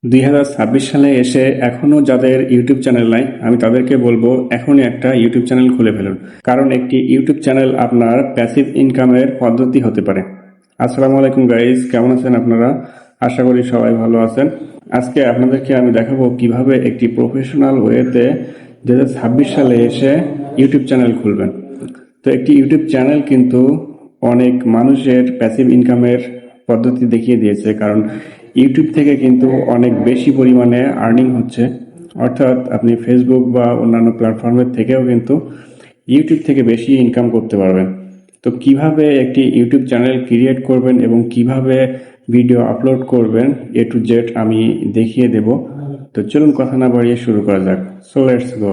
2026 সালে এসে এখনো যাদের ইউটিউব চ্যানেল নাই আমি তাদেরকে বলবো এখনই একটা ইউটিউব চ্যানেল খুলে ফেলুন। কারণ একটি ইউটিউব চ্যানেল আপনার প্যাসিভ ইনকামের পদ্ধতি হতে পারে। আসসালামু আলাইকুম গাইজ, কেমন আছেন আপনারা? আশা করি সবাই ভালো আছেন। আজকে আপনাদেরকে আমি দেখাবো কিভাবে একটি প্রফেশনাল ওয়েতে 2026 সালে এসে ইউটিউব চ্যানেল খুলবেন। তো একটি ইউটিউব চ্যানেল কিন্তু অনেক মানুষের প্যাসিভ ইনকামের পদ্ধতি দেখিয়ে দিয়েছে, কারণ ইউটিউব থেকে কিন্তু অনেক বেশি পরিমাণে আর্নিং হচ্ছে। অর্থাৎ আপনি ফেসবুক বা অন্যান্য প্ল্যাটফর্মের থেকেও কিন্তু ইউটিউব থেকে বেশি ইনকাম করতে পারবেন। তো কিভাবে একটি ইউটিউব চ্যানেল ক্রিয়েট করবেন এবং কিভাবে ভিডিও আপলোড করবেন এ টু জেড আমি দেখিয়ে দেব। তো চলুন কথা না বাড়িয়ে শুরু করা যাক। So let's go.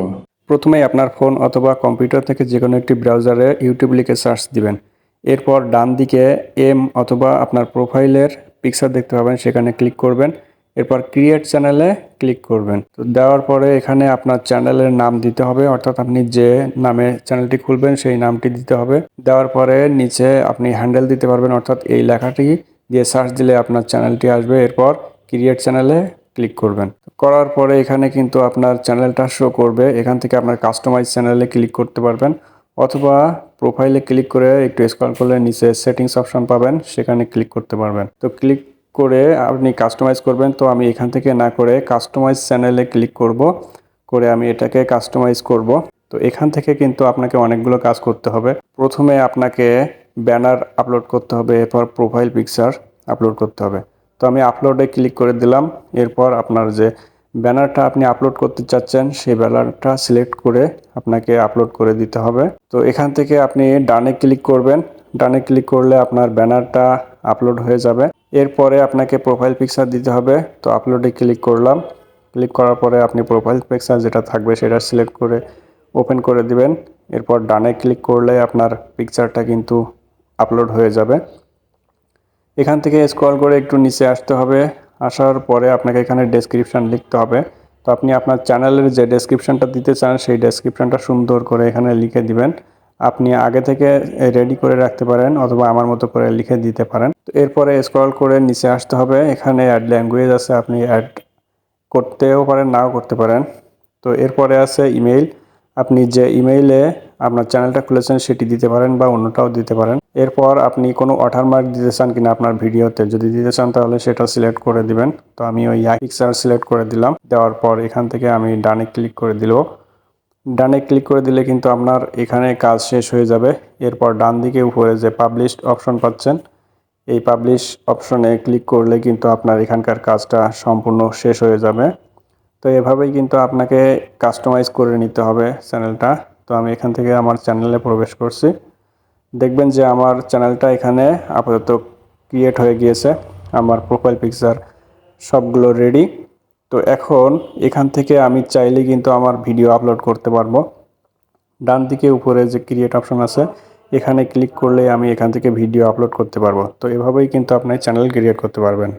প্রথমেই আপনার ফোন অথবা কম্পিউটার থেকে যে কোনো একটি ব্রাউজারে ইউটিউব লিখে সার্চ দিবেন। এরপর ডান দিকে এম অথবা আপনার প্রোফাইলের পিকচার দেখতে পাবেন, সেখানে ক্লিক করবেন। এরপর ক্রিয়েট চ্যানেলে ক্লিক করবেন। তো দেওয়ার পরে এখানে আপনার চ্যানেলের নাম দিতে হবে, অর্থাৎ আপনি যে নামে চ্যানেলটি খুলবেন সেই নামটি দিতে হবে। দেওয়ার পরে নিচে আপনি হ্যান্ডেল দিতে পারবেন, অর্থাৎ এই লেখাটি দিয়ে সার্চ দিলে আপনার চ্যানেলটি আসবে। এরপর ক্রিয়েট চ্যানেলে ক্লিক করবেন। করার পরে এখানে কিন্তু আপনার চ্যানেলটা শো করবে। এখান থেকে আপনার কাস্টমাইজ চ্যানেলে ক্লিক করতে পারবেন, অথবা প্রোফাইলে ক্লিক করে একটু স্ক্রল করলে নিচে সেটিংস অপশন পাবেন, সেখানে ক্লিক করতে পারবেন। তো ক্লিক করে আপনি কাস্টমাইজ করবেন। তো আমি এখান থেকে না করে কাস্টমাইজ চ্যানেলে ক্লিক করব, করে আমি এটাকে কাস্টমাইজ করব। তো এখান থেকে কিন্তু আপনাকে অনেকগুলো কাজ করতে হবে। প্রথমে আপনাকে ব্যানার আপলোড করতে হবে, এরপর প্রোফাইল পিকচার আপলোড করতে হবে। তো আমি আপলোডে ক্লিক করে দিলাম। এরপর আপনার যে ব্যানারটা আপনি আপলোড করতে চাচ্ছেন সেই ব্যানারটা সিলেক্ট করে আপনাকে আপলোড করে দিতে হবে। তো এখান থেকে আপনি ডানে ক্লিক করবেন। ডানে ক্লিক করলে আপনার ব্যানারটা আপলোড হয়ে যাবে। এরপরে আপনাকে প্রোফাইল পিকচার দিতে হবে। তো আপলোডে ক্লিক করলাম। ক্লিক করার পরে আপনি প্রোফাইল পিকচার যেটা থাকবে সেটা সিলেক্ট করে ওপেন করে দিবেন। এরপর ডানে ক্লিক করলে আপনার পিকচারটা কিন্তু আপলোড হয়ে যাবে। এখান থেকে স্ক্রল করে একটু নিচে আসতে হবে। আসার পরে আপনাকে এখানে ডেসক্রিপশান লিখতে হবে। তো আপনি আপনার চ্যানেলের যে ডেসক্রিপশানটা দিতে চান সেই ডেসক্রিপশানটা সুন্দর করে এখানে লিখে দিবেন। আপনি আগে থেকে রেডি করে রাখতে পারেন অথবা আমার মতো করে লিখে দিতে পারেন। তো এরপরে স্ক্রল করে নিচে আসতে হবে। এখানে অ্যাড ল্যাঙ্গুয়েজ আছে, আপনি অ্যাড করতেও পারেন, নাও করতে পারেন। তো এরপরে আছে ইমেইল। আপনি যে ইমেইলে আপনার চ্যানেলটা খুলেছেন সেটি দিতে পারেন বা অন্যটাও দিতে পারেন। এরপর আপনি কোনো ওয়াটারমার্ক দিতে চান কিনা আপনার ভিডিওতে, যদি দিতে চান তাহলে সেটা সিলেক্ট করে দিবেন। তো আমি ওই পিকচার সিলেক্ট করে দিলাম। দেওয়ার পর এখান থেকে আমি ডানে ক্লিক করে দিল। ডানে ক্লিক করে দিলে কিন্তু আপনার এখানে কাজ শেষ হয়ে যাবে। এরপর ডান দিকে উপরে যে পাবলিশড অপশন পাচ্ছেন, এই পাবলিশ অপশনে ক্লিক করলে কিন্তু আপনার এখানকার কাজটা সম্পূর্ণ শেষ হয়ে যাবে। তো এভাবেই কিন্তু আপনাকে কাস্টমাইজ করে নিতে হবে চ্যানেলটা। তো আমি এখান থেকে আমার চ্যানেলে প্রবেশ করছি। দেখবেন যে আমার চ্যানেলটা এখানে আপাতত ক্রিয়েট হয়ে গিয়েছে। আমার প্রোফাইল পিকচার সবগুলো রেডি। তো এখন এখান থেকে আমি চাইলে কিন্তু আমার ভিডিও আপলোড করতে পারবো। ডান দিকে উপরে যে ক্রিয়েট অপশন আছে এখানে ক্লিক করলে আমি এখান থেকে ভিডিও আপলোড করতে পারবো। তো এভাবেই কিন্তু আপনি চ্যানেল ক্রিয়েট করতে পারবেন।